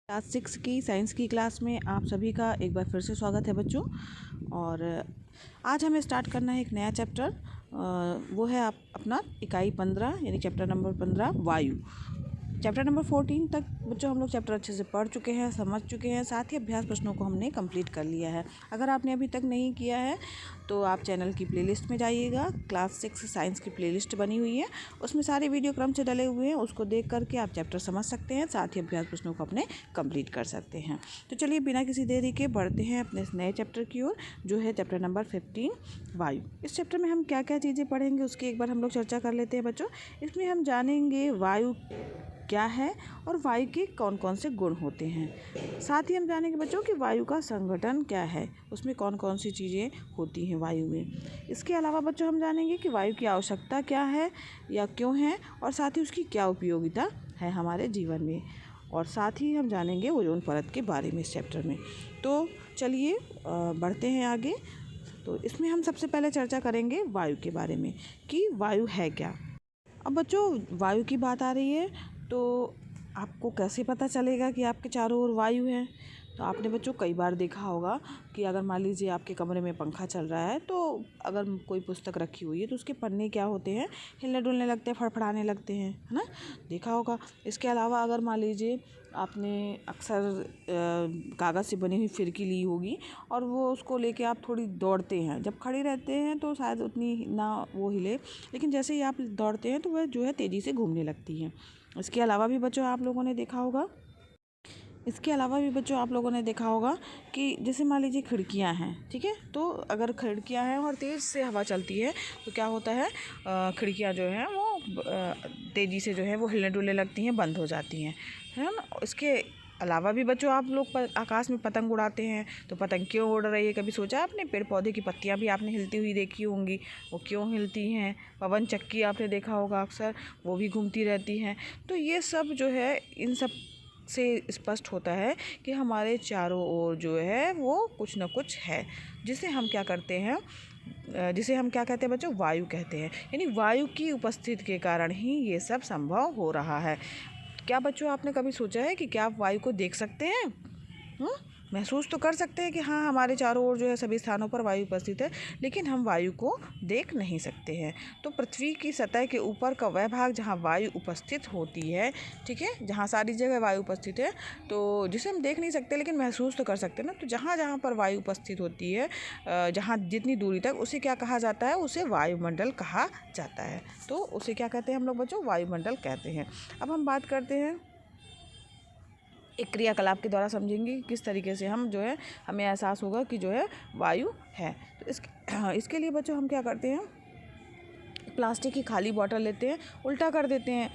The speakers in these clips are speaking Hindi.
क्लास 6 की साइंस की क्लास में आप सभी का एक बार फिर से स्वागत है बच्चों। और आज हमें स्टार्ट करना है एक नया चैप्टर। वो है अपना इकाई 15 यानी चैप्टर नंबर 15 वायु। चैप्टर नंबर 14 तक बच्चों हम लोग चैप्टर अच्छे से पढ़ चुके हैं, समझ चुके हैं, साथ ही अभ्यास प्रश्नों को हमने कंप्लीट कर लिया है। अगर आपने अभी तक नहीं किया है तो आप चैनल की प्लेलिस्ट में जाइएगा। क्लास 6 साइंस की प्लेलिस्ट बनी हुई है, उसमें सारे वीडियो क्रम से डले हुए हैं। उसको देख करके आप चैप्टर समझ सकते हैं, साथ ही अभ्यास प्रश्नों को अपने कंप्लीट कर सकते हैं। तो चलिए बिना किसी देरी के बढ़ते हैं अपने इस नए चैप्टर की ओर, जो है चैप्टर नंबर 15 वायु। इस चैप्टर में हम क्या क्या चीज़ें पढ़ेंगे उसकी एक बार हम लोग चर्चा कर लेते हैं बच्चों। इसमें हम जानेंगे वायु क्या है और वायु के कौन कौन से गुण होते हैं। साथ ही हम जानेंगे बच्चों कि वायु का संगठन क्या है, उसमें कौन कौन सी चीज़ें होती हैं वायु में। इसके अलावा बच्चों हम जानेंगे कि वायु की आवश्यकता क्या है या क्यों है, और साथ ही उसकी क्या उपयोगिता है हमारे जीवन में। और साथ ही हम जानेंगे ओजोन परत के बारे में इस चैप्टर में। तो चलिए बढ़ते हैं आगे। तो इसमें हम सबसे पहले चर्चा करेंगे वायु के बारे में कि वायु है क्या। अब बच्चों वायु की बात आ रही है तो आपको कैसे पता चलेगा कि आपके चारों ओर वायु है। तो आपने बच्चों कई बार देखा होगा कि अगर मान लीजिए आपके कमरे में पंखा चल रहा है, तो अगर कोई पुस्तक रखी हुई है तो उसके पन्ने क्या होते हैं, हिलने डुलने लगते हैं, फड़फड़ाने लगते हैं, है ना, देखा होगा। इसके अलावा अगर मान लीजिए आपने अक्सर कागज़ से बनी हुई फिरकी ली होगी और वो उसको लेके आप थोड़ी दौड़ते हैं। जब खड़े रहते हैं तो शायद उतनी ना वो हिले, लेकिन जैसे ही आप दौड़ते हैं तो वह जो है तेज़ी से घूमने लगती है। इसके अलावा भी बच्चों आप लोगों ने देखा होगा कि जैसे मान लीजिए खिड़कियां हैं, ठीक है, तो अगर खिड़कियां हैं और तेज़ से हवा चलती है तो क्या होता है, खिड़कियां जो हैं वो तेज़ी से जो है वो हिलने डुलने लगती हैं, बंद हो जाती हैं, है ना। इसके अलावा भी बच्चों आप लोग आकाश में पतंग उड़ाते हैं, तो पतंग क्यों उड़ रही है, कभी सोचा आपने? पेड़ पौधे की पत्तियां भी आपने हिलती हुई देखी होंगी, वो क्यों हिलती हैं। पवन चक्की आपने देखा होगा अक्सर, वो भी घूमती रहती हैं। तो ये सब जो है, इन सब से स्पष्ट होता है कि हमारे चारों ओर जो है वो कुछ न कुछ है, जिसे हम क्या कहते हैं बच्चों, वायु कहते हैं। यानी वायु की उपस्थिति के कारण ही ये सब संभव हो रहा है। क्या बच्चों आपने कभी सोचा है कि क्या आप वायु को देख सकते हैं? महसूस तो कर सकते हैं कि हाँ, हमारे चारों ओर जो है सभी स्थानों पर वायु उपस्थित है, लेकिन हम वायु को देख नहीं सकते हैं। तो पृथ्वी की सतह के ऊपर का वह भाग जहाँ वायु उपस्थित होती है, ठीक है, जहाँ सारी जगह वायु उपस्थित है, तो जिसे हम देख नहीं सकते लेकिन महसूस तो कर सकते हैं ना। तो जहाँ जहाँ पर वायु उपस्थित होती है, जहाँ जितनी दूरी तक, उसे क्या कहा जाता है, उसे वायुमंडल कहा जाता है। तो उसे क्या कहते हैं हम लोग बच्चों? वायुमंडल कहते हैं। अब हम बात करते हैं एक क्रियाकलाप के द्वारा, समझेंगे किस तरीके से हम जो है हमें एहसास होगा कि जो है वायु है। तो इसके लिए बच्चों हम क्या करते हैं, प्लास्टिक की खाली बॉटल लेते हैं, उल्टा कर देते हैं,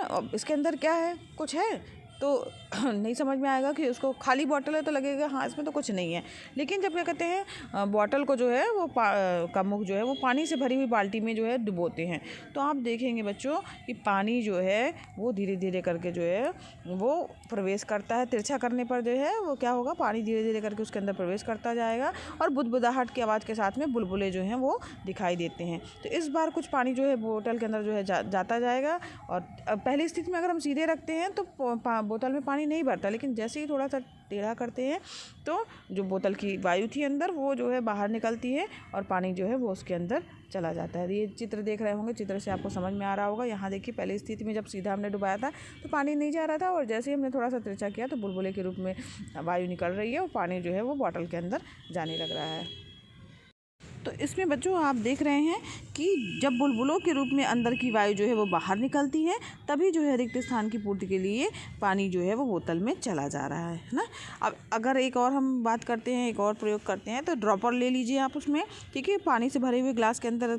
अब इसके अंदर क्या है, कुछ है तो नहीं समझ में आएगा कि उसको खाली बॉटल है तो लगेगा हाँ इसमें तो कुछ नहीं है। लेकिन जब क्या कहते हैं बॉटल को जो है वो का मुख जो है वो पानी से भरी हुई बाल्टी में जो है डुबोते हैं, तो आप देखेंगे बच्चों कि पानी जो है वो धीरे धीरे करके जो है वो प्रवेश करता है। तिरछा करने पर जो है वो क्या होगा, पानी धीरे धीरे करके उसके अंदर प्रवेश करता जाएगा और बुदबुदाहट की आवाज़ के साथ में बुलबुले जो हैं वो दिखाई देते हैं। तो इस बार कुछ पानी जो है बोतल के अंदर जो है जाता जाएगा, और पहली स्थिति में अगर हम सीधे रखते हैं तो बोतल में पानी नहीं भरता, लेकिन जैसे ही थोड़ा सा टेढ़ा करते हैं तो जो बोतल की वायु थी अंदर वो जो है बाहर निकलती है और पानी जो है वो उसके अंदर चला जाता है। ये चित्र देख रहे होंगे, चित्र से आपको समझ में आ रहा होगा। यहाँ देखिए पहली स्थिति में जब सीधा हमने डुबाया था तो पानी नहीं जा रहा था, और जैसे ही हमने थोड़ा सा तिरछा किया तो बुलबुले के रूप में वायु निकल रही है और पानी जो है वो बॉटल के अंदर जाने लग रहा है। तो इसमें बच्चों आप देख रहे हैं कि जब बुलबुलों के रूप में अंदर की वायु जो है वो बाहर निकलती है, तभी जो है रिक्त स्थान की पूर्ति के लिए पानी जो है वो बोतल में चला जा रहा है ना। अब अगर एक और हम बात करते हैं, एक और प्रयोग करते हैं, तो ड्रॉपर ले लीजिए आप उसमें, ठीक है, पानी से भरे हुए ग्लास के अंदर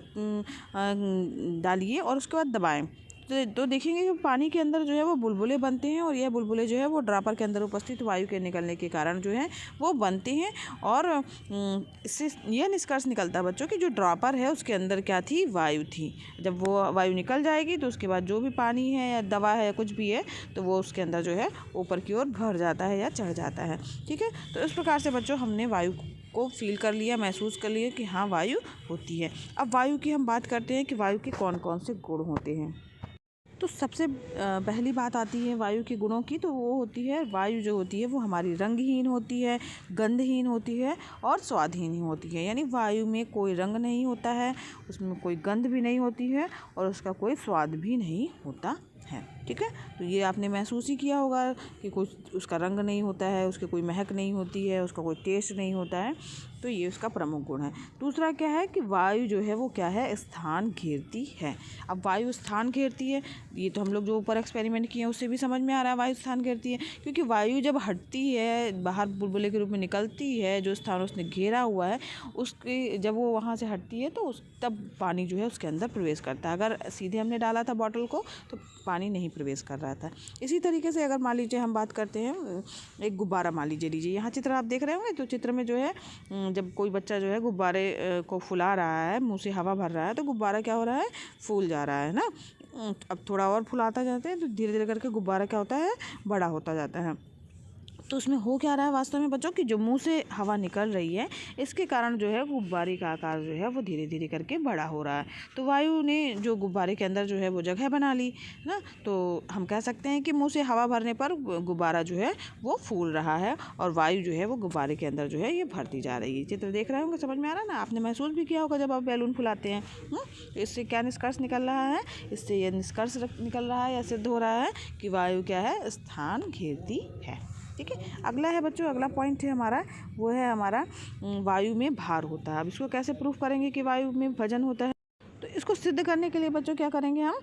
डालिए और उसके बाद दबाएँ, तो देखेंगे कि पानी के अंदर जो है वो बुलबुले बनते हैं, और यह बुलबुले जो है वो ड्रॉपर के अंदर उपस्थित वायु के निकलने के कारण जो है वो बनते हैं। और इससे यह निष्कर्ष निकलता है बच्चों कि जो ड्रॉपर है उसके अंदर क्या थी, वायु थी। जब वो वायु निकल जाएगी तो उसके बाद जो भी पानी है या दवा है या कुछ भी है तो वो उसके अंदर जो है ऊपर की ओर भर जाता है या चढ़ जाता है, ठीक है। तो इस प्रकार से बच्चों हमने वायु को फील कर लिया, महसूस कर लिया कि हाँ वायु होती है। अब वायु की हम बात करते हैं कि वायु के कौन कौन से गुण होते हैं। तो सबसे पहली बात आती है वायु के गुणों की, तो वो होती है वायु जो होती है वो हमारी रंगहीन होती है, गंधहीन होती है और स्वादहीन होती है। यानी वायु में कोई रंग नहीं होता है, उसमें कोई गंध भी नहीं होती है और उसका कोई स्वाद भी नहीं होता है। ठीक है, तो ये आपने महसूस ही किया होगा कि कुछ उसका रंग नहीं होता है, उसके कोई महक नहीं होती है, उसका कोई टेस्ट नहीं होता है। तो ये उसका प्रमुख गुण है। दूसरा क्या है कि वायु जो है वो क्या है, स्थान घेरती है। अब वायु स्थान घेरती है, ये तो हम लोग जो ऊपर एक्सपेरिमेंट किए हैं उससे भी समझ में आ रहा है वायु स्थान घेरती है, क्योंकि वायु जब हटती है बाहर बुलबुले के रूप में निकलती है, जो स्थान उसने घेरा हुआ है उसके जब वो वहाँ से हटती है तो तब पानी जो है उसके अंदर प्रवेश करता है। अगर सीधे हमने डाला था बॉटल को तो पानी नहीं प्रवेश कर रहा था। इसी तरीके से अगर मान लीजिए हम बात करते हैं, एक गुब्बारा मान लीजिए यहाँ चित्र आप देख रहे होंगे, तो चित्र में जो है जब कोई बच्चा जो है गुब्बारे को फुला रहा है, मुंह से हवा भर रहा है, तो गुब्बारा क्या हो रहा है, फूल जा रहा है ना। अब थोड़ा और फुलाता जाते हैं तो धीरे धीरे करके गुब्बारा क्या होता है, बड़ा होता जाता है। तो उसमें हो क्या रहा है वास्तव में बच्चों, कि जो मुंह से हवा निकल रही है इसके कारण जो है गुब्बारे का आकार जो है वो धीरे धीरे करके बड़ा हो रहा है। तो वायु ने जो गुब्बारे के अंदर जो है वो जगह बना ली ना, तो हम कह सकते हैं कि मुंह से हवा भरने पर गुब्बारा जो है वो फूल रहा है और वायु जो है वो गुब्बारे के अंदर जो है ये भरती जा रही है। चित्र देख रहे होंगे, समझ में आ रहा है ना, आपने महसूस भी किया होगा जब आप बैलून फुलाते हैं। तो इससे क्या निष्कर्ष निकल रहा है, इससे ये निष्कर्ष निकल रहा है या सिद्ध हो रहा है कि वायु क्या है, स्थान घेरती है। ठीक है, अगला है बच्चों, अगला पॉइंट है हमारा, वो है हमारा वायु में भार होता है। अब इसको कैसे प्रूफ करेंगे कि वायु में वजन होता है, तो इसको सिद्ध करने के लिए बच्चों क्या करेंगे हम,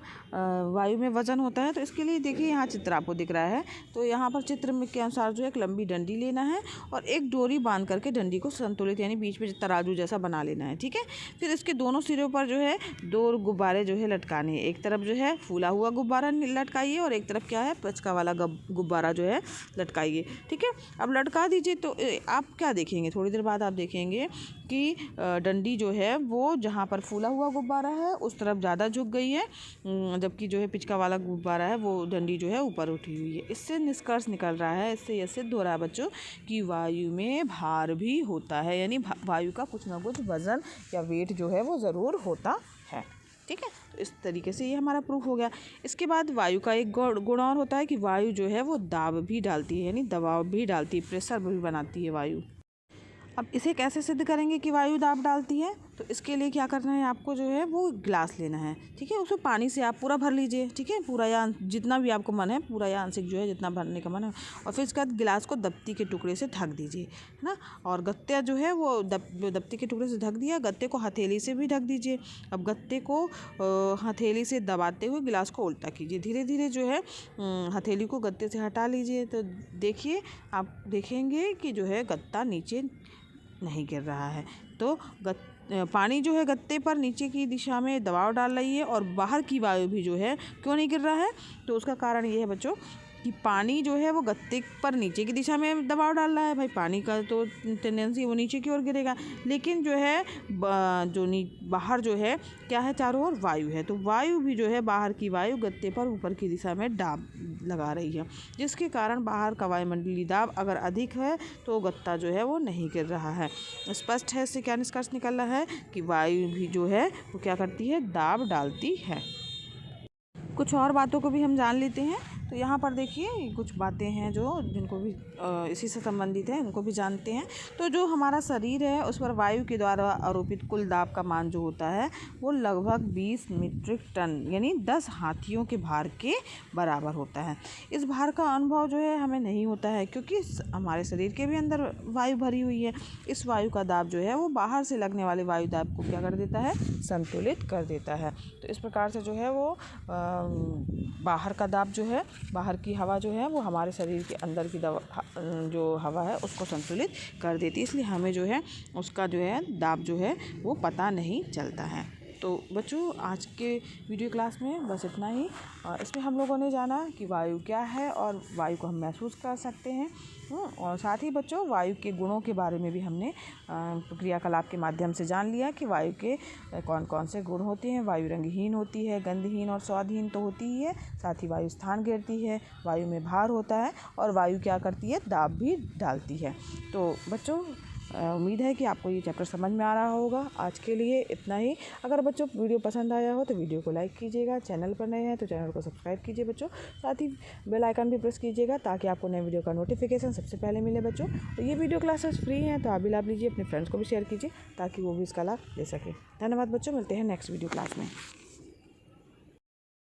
वायु में वजन होता है। तो इसके लिए देखिए यहाँ चित्र आपको दिख रहा है, तो यहाँ पर चित्र में के अनुसार जो है एक लंबी डंडी लेना है और एक डोरी बांध करके डंडी को संतुलित यानी बीच में तराजू जैसा बना लेना है। ठीक है, फिर इसके दोनों सिरों पर जो है 2 गुब्बारे जो है लटकाने हैं। एक तरफ जो है फूला हुआ गुब्बारा लटकाइए और एक तरफ क्या है, पचका वाला गुब्बारा जो है लटकाइए। ठीक है, अब लटका दीजिए तो आप क्या देखेंगे, थोड़ी देर बाद आप देखेंगे कि डंडी जो है वो जहाँ पर फूला हुआ गुब्बारा है उस तरफ ज़्यादा झुक गई है, जबकि जो है पिचका वाला गुब्बारा है वो डंडी जो है ऊपर उठी हुई है। इससे निष्कर्ष निकल रहा है, इससे यह सिद्ध हो रहा है बच्चों कि वायु में भार भी होता है, यानी वायु का कुछ ना कुछ वजन या वेट जो है वो ज़रूर होता है। ठीक है, तो इस तरीके से ये हमारा प्रूफ हो गया। इसके बाद वायु का एक गुण और होता है कि वायु जो है वो दाब भी डालती है, यानी दबाव भी डालती है, प्रेशर भी बनाती है वायु। अब इसे कैसे सिद्ध करेंगे कि वायु दाब डालती है, तो इसके लिए क्या करना है, आपको जो है वो गिलास लेना है। ठीक है, उसमें पानी से आप पूरा भर लीजिए। ठीक है, पूरा या जितना भी आपको मन है, पूरा या आंशिक जो है जितना भरने का मन है, और फिर इसके बाद गिलास को दप्ती के टुकड़े से ढक दीजिए, है ना। और गत्ते जो है वो दप्ती के टुकड़े से ढक दिया, गत्ते को हथेली से भी ढक दीजिए। अब गत्ते को हथेली से दबाते हुए गिलास को उल्टा कीजिए, धीरे धीरे जो है हथेली को गत्ते से हटा लीजिए। तो देखिए, आप देखेंगे कि जो है गत्ता नीचे नहीं गिर रहा है। तो पानी जो है गत्ते पर नीचे की दिशा में दबाव डाल रही है और बाहर की वायु भी जो है क्यों नहीं गिर रहा है, तो उसका कारण ये है बच्चों कि पानी जो है वो गत्ते पर नीचे की दिशा में दबाव डाल रहा है। भाई पानी का तो टेंडेंसी वो नीचे की ओर गिरेगा, लेकिन जो है बाहर जो है क्या है, चारों ओर वायु है, तो वायु भी जो है बाहर की वायु गत्ते पर ऊपर की दिशा में दाब लगा रही है, जिसके कारण बाहर का वायुमंडलीय दाब अगर अधिक है तो गत्ता जो है वो नहीं गिर रहा है। स्पष्ट है, इससे क्या निष्कर्ष निकल रहा है कि वायु भी जो है वो क्या करती है, दाब डालती है। कुछ और बातों को भी हम जान लेते हैं। तो यहाँ पर देखिए कुछ बातें हैं जो जिनको भी इसी से संबंधित है, उनको भी जानते हैं। तो जो हमारा शरीर है उस पर वायु के द्वारा आरोपित कुल दाब का मान जो होता है वो लगभग 20 मीट्रिक टन यानी 10 हाथियों के भार के बराबर होता है। इस भार का अनुभव जो है हमें नहीं होता है, क्योंकि हमारे शरीर के भी अंदर वायु भरी हुई है। इस वायु का दाब जो है वो बाहर से लगने वाले वायु दाब को क्या कर देता है, संतुलित कर देता है। तो इस प्रकार से जो है वो बाहर का दाब जो है, बाहर की हवा जो है वो हमारे शरीर के अंदर की जो हवा है उसको संतुलित कर देती है, इसलिए हमें जो है उसका जो है दाब जो है वो पता नहीं चलता है। तो बच्चों आज के वीडियो क्लास में बस इतना ही। इसमें हम लोगों ने जाना कि वायु क्या है और वायु को हम महसूस कर सकते हैं, और साथ ही बच्चों वायु के गुणों के बारे में भी हमने क्रियाकलाप के माध्यम से जान लिया कि वायु के कौन कौन से गुण होते हैं। वायु रंगहीन होती है, गंधहीन और स्वादहीन तो होती ही है, साथ ही वायु स्थान घेरती है, वायु में भार होता है और वायु क्या करती है, दाब भी डालती है। तो बच्चों उम्मीद है कि आपको ये चैप्टर समझ में आ रहा होगा। आज के लिए इतना ही। अगर बच्चों वीडियो पसंद आया हो तो वीडियो को लाइक कीजिएगा, चैनल पर नए हैं तो चैनल को सब्सक्राइब कीजिए बच्चों, साथ ही बेल आइकन भी प्रेस कीजिएगा ताकि आपको नए वीडियो का नोटिफिकेशन सबसे पहले मिले बच्चों। तो ये वीडियो क्लासेस फ्री हैं तो आप भी लाभ लीजिए, अपने फ्रेंड्स को भी शेयर कीजिए ताकि वो भी इसका लाभ ले सके। धन्यवाद बच्चों, मिलते हैं नेक्स्ट वीडियो क्लास में।